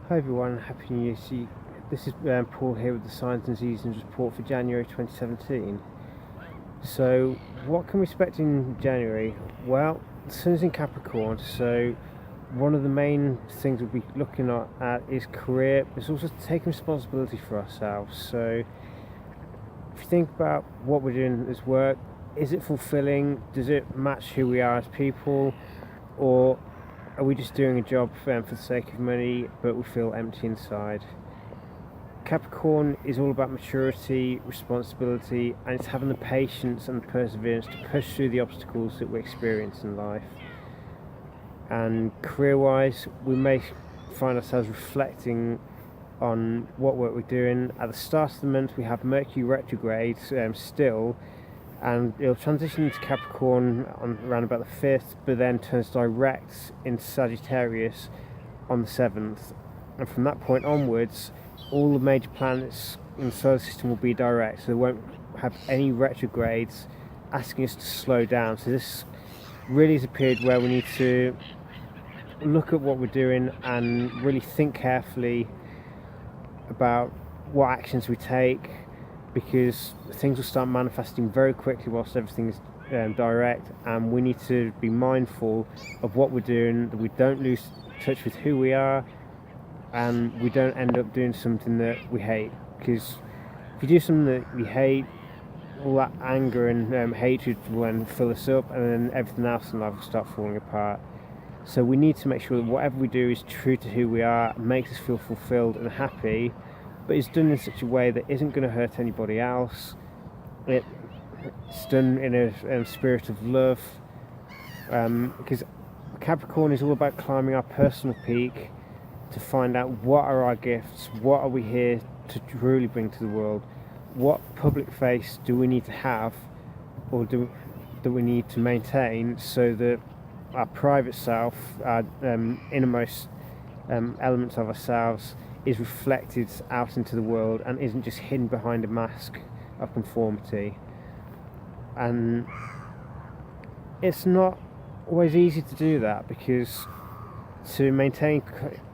Hi everyone, Happy New Year to you. This is Paul here with the Signs and Seasons report for January 2017. So, what can we expect in January? Well, the Sun's in Capricorn, so one of the main things we'll be looking at is career. It's also taking responsibility for ourselves. So, if you think about what we're doing as work, is it fulfilling? Does it match who we are as people? Or are we just doing a job for the sake of money, but we feel empty inside? Capricorn is all about maturity, responsibility, and it's having the patience and the perseverance to push through the obstacles that we experience in life. And career-wise, we may find ourselves reflecting on what work we're doing. At the start of the month, we have Mercury retrograde still, and it'll transition into Capricorn on around about the 5th, but then turns direct into Sagittarius on the 7th. And from that point onwards, all the major planets in the solar system will be direct, so they won't have any retrogrades asking us to slow down. So this really is a period where we need to look at what we're doing and really think carefully about what actions we take, because things will start manifesting very quickly whilst everything is direct, and we need to be mindful of what we're doing, that we don't lose touch with who we are, and we don't end up doing something that we hate. Because if you do something that we hate, all that anger and hatred will then fill us up, and then everything else in life will start falling apart. So we need to make sure that whatever we do is true to who we are, makes us feel fulfilled and happy, but it's done in such a way that isn't going to hurt anybody else. It's done in a spirit of love, because Capricorn is all about climbing our personal peak to find out what are our gifts, what are we here to truly bring to the world, what public face do we need to have, or do we need to maintain, so that our private self, our innermost elements of ourselves, is reflected out into the world and isn't just hidden behind a mask of conformity. And it's not always easy to do that, because to maintain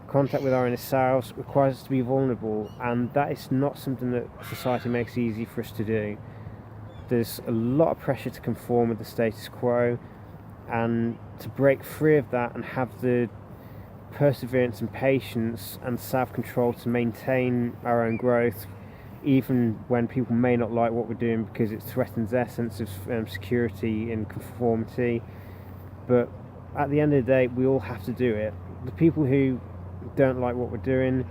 contact with our inner selves requires us to be vulnerable, and that is not something that society makes easy for us to do. There's a lot of pressure to conform with the status quo, and to break free of that and have the perseverance and patience and self-control to maintain our own growth, even when people may not like what we're doing because it threatens their sense of security and conformity. But at the end of the day, we all have to do it. The people who don't like what we're doing,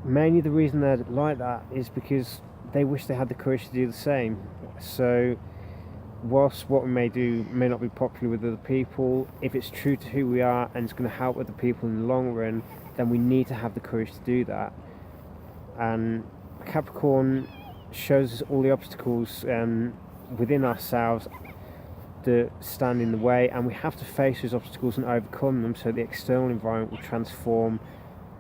mainly the reason they're like that is because they wish they had the courage to do the same. So whilst what we may do may not be popular with other people, if it's true to who we are and it's going to help other people in the long run, then we need to have the courage to do that. And Capricorn shows us all the obstacles within ourselves that stand in the way, and we have to face those obstacles and overcome them, so the external environment will transform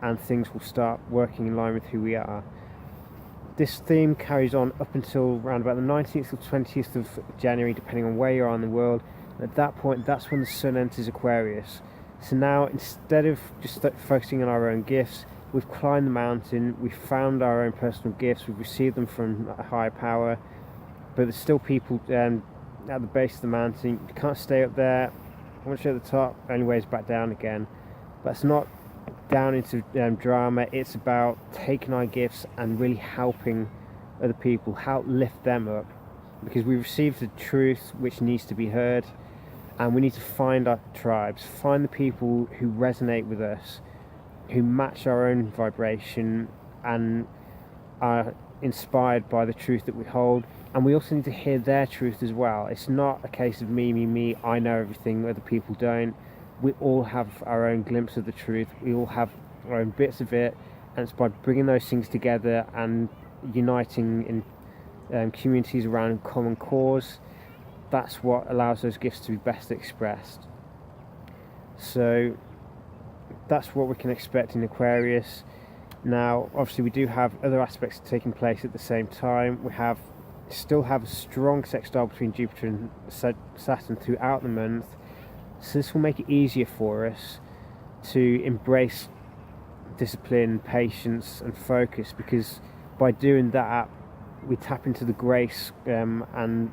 and things will start working in line with who we are. This theme carries on up until around about the 19th or 20th of January, depending on where you are in the world. And at that point, that's when the Sun enters Aquarius. So now, instead of just focusing on our own gifts, we've climbed the mountain, we've found our own personal gifts, we've received them from a higher power, but there's still people at the base of the mountain. You can't stay up there. Once you're at the top, only ways back down again. But it's not down into drama. It's about taking our gifts and really helping other people, help lift them up, because we received the truth which needs to be heard, and we need to find our tribes, find the people who resonate with us, who match our own vibration and are inspired by the truth that we hold. And we also need to hear their truth as well. It's not a case of me, I know everything, other people don't. We all have our own glimpse of the truth, we all have our own bits of it, and it's by bringing those things together and uniting in communities around a common cause, that's what allows those gifts to be best expressed. So that's what we can expect in Aquarius. Now, obviously, we do have other aspects taking place at the same time. We still have a strong sextile between Jupiter and Saturn throughout the month, so this will make it easier for us to embrace discipline, patience and focus, because by doing that we tap into the grace and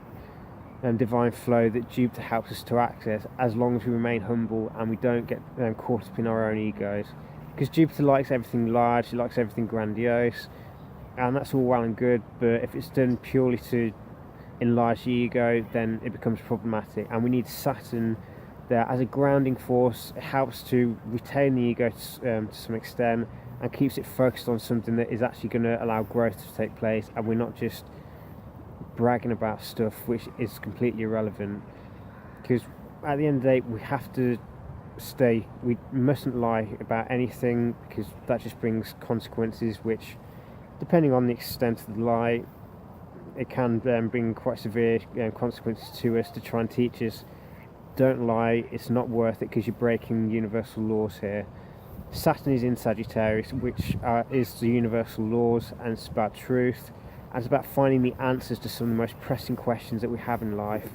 divine flow that Jupiter helps us to access, as long as we remain humble and we don't get caught up in our own egos. Because Jupiter likes everything large, he likes everything grandiose, and that's all well and good, but if it's done purely to enlarge the ego, then it becomes problematic. And we need Saturn there as a grounding force. It helps to retain the ego to some extent, and keeps it focused on something that is actually going to allow growth to take place, and we're not just bragging about stuff which is completely irrelevant. Because at the end of the day, we have to we mustn't lie about anything, because that just brings consequences which, depending on the extent of the lie, it can bring quite severe consequences to us, to try and teach us, don't lie, it's not worth it because you're breaking universal laws here. Saturn is in Sagittarius, which is the universal laws, and it's about truth, and it's about finding the answers to some of the most pressing questions that we have in life.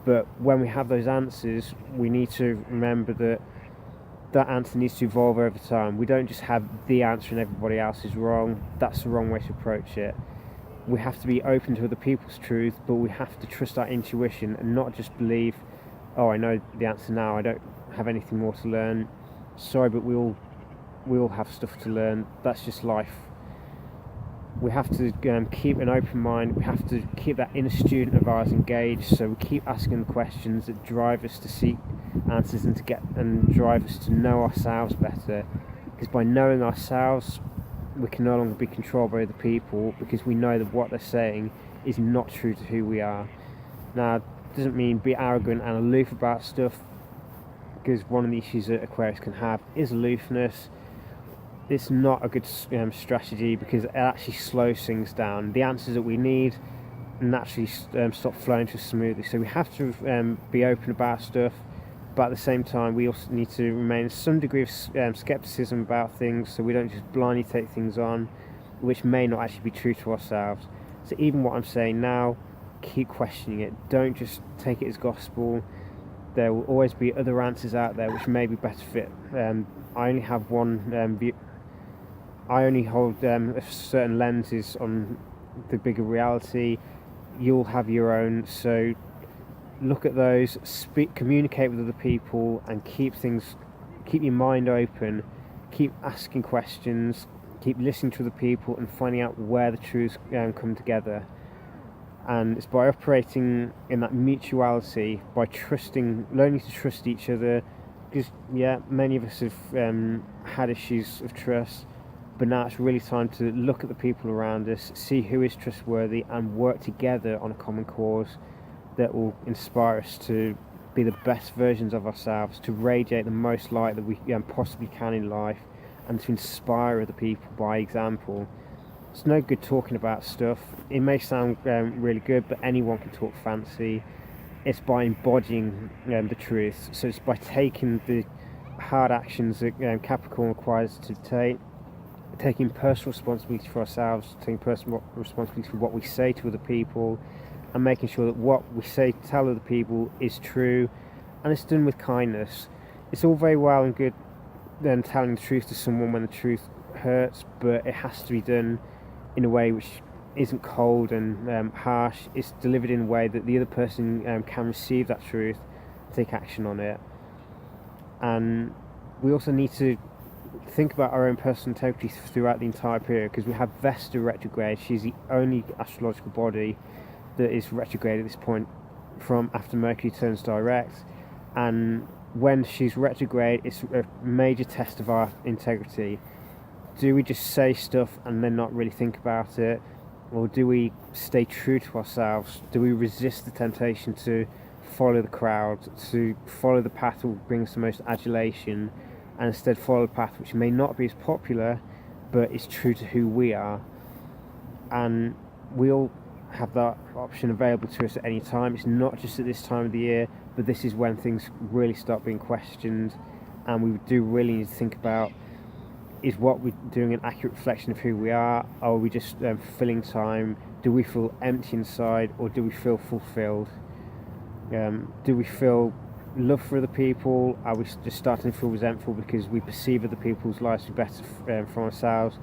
But when we have those answers, we need to remember that that answer needs to evolve over time. We don't just have the answer and everybody else is wrong. That's the wrong way to approach it. We have to be open to other people's truth, but we have to trust our intuition and not just believe, oh, I know the answer now, I don't have anything more to learn. Sorry, but we all have stuff to learn. That's just life. We have to keep an open mind. We have to keep that inner student of ours engaged, so we keep asking the questions that drive us to seek answers and drive us to know ourselves better. Because by knowing ourselves, we can no longer be controlled by other people, because we know that what they're saying is not true to who we are. Now, it doesn't mean be arrogant and aloof about stuff, because one of the issues that Aquarius can have is aloofness. It's not a good strategy, because it actually slows things down. The answers that we need naturally stop flowing to us smoothly. So we have to be open about stuff, but at the same time we also need to remain some degree of skepticism about things, so we don't just blindly take things on which may not actually be true to ourselves. So even what I'm saying now, keep questioning it. Don't just take it as gospel. There will always be other answers out there which may be better fit. I only have one view. I only hold certain lenses on the bigger reality. You'll have your own, so look at those, communicate with other people, and keep your mind open, keep asking questions, keep listening to other people and finding out where the truths come together. And it's by operating in that mutuality, by learning to trust each other, because many of us have had issues of trust, but now it's really time to look at the people around us, see who is trustworthy, and work together on a common cause that will inspire us to be the best versions of ourselves, to radiate the most light that we possibly can in life, and to inspire other people by example. It's no good talking about stuff. It may sound really good, but anyone can talk fancy. It's by embodying the truth. So it's by taking the hard actions that Capricorn requires us to take, taking personal responsibility for ourselves, taking personal responsibility for what we say to other people, and making sure that what we say to tell other people is true, and it's done with kindness. It's all very well and good then telling the truth to someone when the truth hurts, but it has to be done in a way which isn't cold and harsh. It's delivered in a way that the other person can receive that truth, take action on it. And we also need to think about our own personal integrity throughout the entire period, because we have Vesta retrograde. She's the only astrological body that is retrograde at this point from after Mercury turns direct, and when she's retrograde, it's a major test of our integrity. Do we just say stuff and then not really think about it, or do we stay true to ourselves? Do we resist the temptation to follow the crowd, to follow the path that will bring us the most adulation, and instead follow a path which may not be as popular, but is true to who we are? And we all have that option available to us at any time. It's not just at this time of the year, but this is when things really start being questioned, and we do really need to think about, is what we're doing an accurate reflection of who we are? Are we just filling time? Do we feel empty inside, or do we feel fulfilled? Do we feel love for other people? Are we just starting to feel resentful because we perceive other people's lives to be better from ourselves,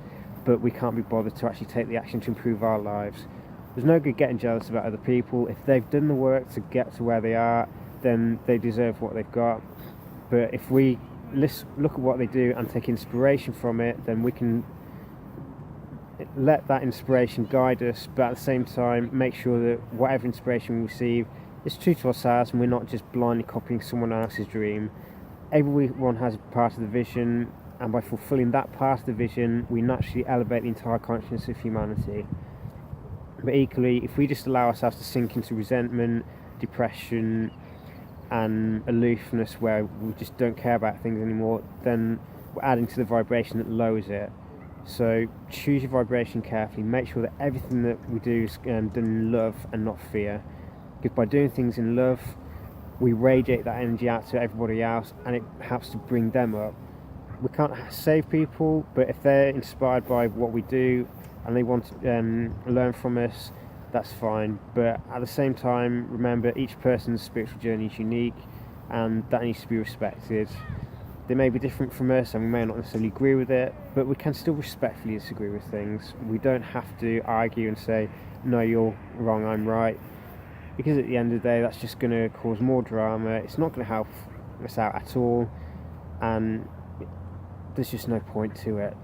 but we can't be bothered to actually take the action to improve our lives? There's no good getting jealous about other people. If they've done the work to get to where they are, then they deserve what they've got. But if we look at what they do and take inspiration from it, then we can let that inspiration guide us, but at the same time make sure that whatever inspiration we receive is true to ourselves and we're not just blindly copying someone else's dream. Everyone has a part of the vision, and by fulfilling that part of the vision, we naturally elevate the entire consciousness of humanity. But equally, if we just allow ourselves to sink into resentment, depression, and aloofness, where we just don't care about things anymore, then we're adding to the vibration that lowers it. So choose your vibration carefully. Make sure that everything that we do is done in love and not fear. Because by doing things in love, we radiate that energy out to everybody else, and it helps to bring them up. We can't save people, but if they're inspired by what we do and they want to learn from us, that's fine. But at the same time, remember, each person's spiritual journey is unique, and that needs to be respected. They may be different from us and we may not necessarily agree with it, but we can still respectfully disagree with things. We don't have to argue and say, no, you're wrong, I'm right, because at the end of the day, that's just going to cause more drama. It's not going to help us out at all, and there's just no point to it,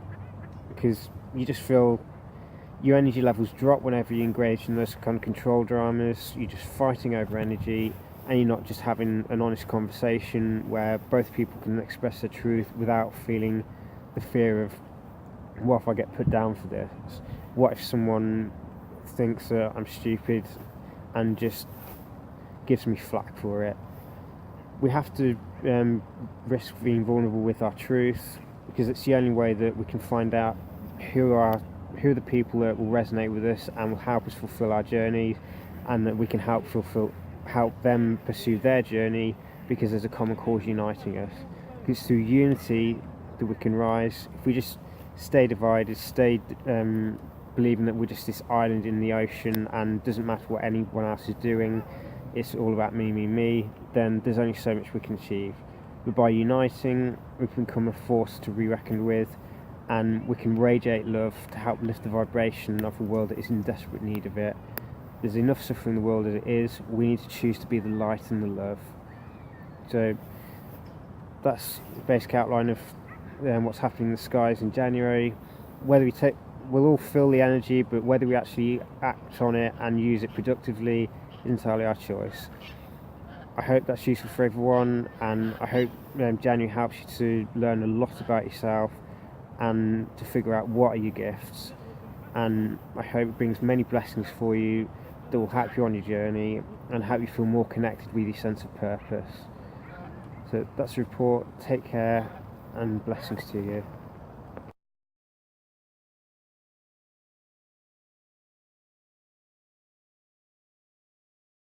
because you just feel your energy levels drop whenever you engage in those kind of control dramas. You're just fighting over energy, and you're not just having an honest conversation where both people can express their truth without feeling the fear of, what if I get put down for this? What if someone thinks that I'm stupid and just gives me flack for it? We have to risk being vulnerable with our truth, because it's the only way that we can find out who are the people that will resonate with us and will help us fulfill our journey, and that we can help them pursue their journey, because there's a common cause uniting us. It's through unity that we can rise. If we just stay divided, stay believing that we're just this island in the ocean and doesn't matter what anyone else is doing, it's all about me, then there's only so much we can achieve. But by uniting, we can become a force to be reckoned with, and we can radiate love to help lift the vibration of a world that is in desperate need of it. There's enough suffering in the world as it is. We need to choose to be the light and the love. So that's the basic outline of what's happening in the skies in January. We'll all feel the energy, but whether we actually act on it and use it productively is entirely our choice. I hope that's useful for everyone, and I hope January helps you to learn a lot about yourself and to figure out what are your gifts. And I hope it brings many blessings for you that will help you on your journey and help you feel more connected with your sense of purpose. So that's the report. Take care, and blessings to you.